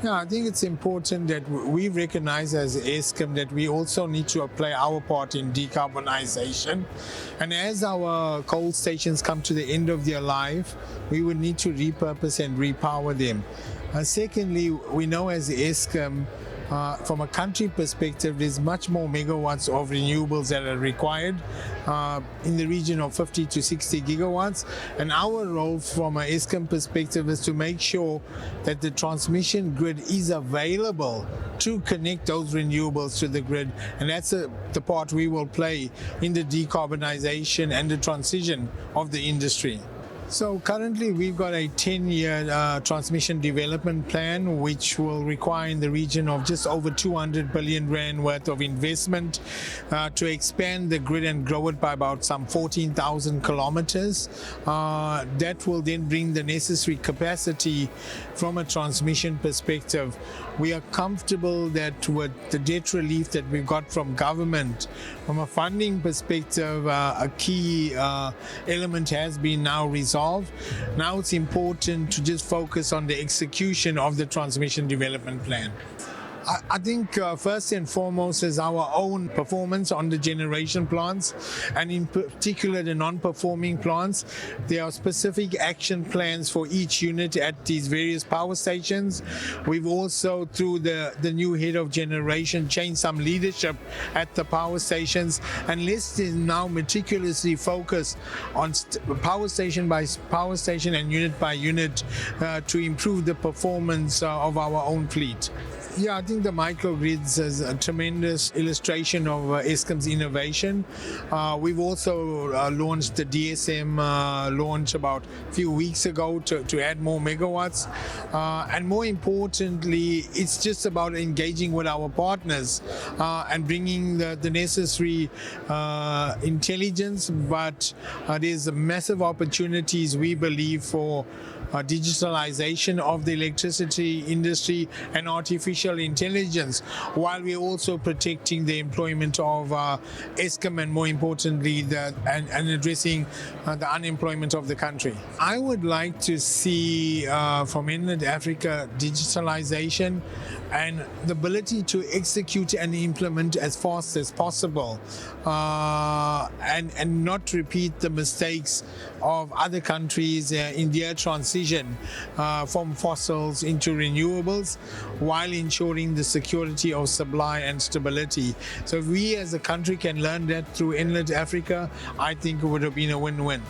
Yeah, I think it's important that we recognize as Eskom that we also need to play our part in decarbonization. And as our coal stations come to the end of their life, we would need to repurpose and repower them. Secondly, we know as Eskom, from a country perspective, there's much more megawatts of renewables that are required in the region of 50 to 60 gigawatts. And our role from an Eskom perspective is to make sure that the transmission grid is available to connect those renewables to the grid. And that's the part we will play in the decarbonization and the transition of the industry. So currently we've got a 10-year transmission development plan which will require in the region of just over 200 billion rand worth of investment to expand the grid and grow it by about some 14,000 kilometers. That will then bring the necessary capacity from a transmission perspective. We are comfortable that with the debt relief that we've got from government, from a funding perspective, a key element has been now resolved. Now it's important to just focus on the execution of the transmission development plan. I think first and foremost is our own performance on the generation plants, and in particular the non-performing plants. There are specific action plans for each unit at these various power stations. We've also, through the new head of generation, changed some leadership at the power stations, and let's now meticulously focus on power station by power station and unit by unit to improve the performance of our own fleet. Yeah, I think the microgrids is a tremendous illustration of Eskom's innovation. We've also launched the DSM launch about a few weeks ago to add more megawatts. And more importantly, it's just about engaging with our partners and bringing the necessary intelligence. But there's massive opportunities, we believe, for digitalization of the electricity industry and artificial intelligence, while we're also protecting the employment of Eskom and, more importantly, and addressing the unemployment of the country. I would like to see from Inland Africa digitalization and the ability to execute and implement as fast as possible, and not repeat the mistakes of other countries in their transition from fossils into renewables, while ensuring the security of supply and stability. So if we as a country can learn that through Inland Africa, I think it would have been a win-win.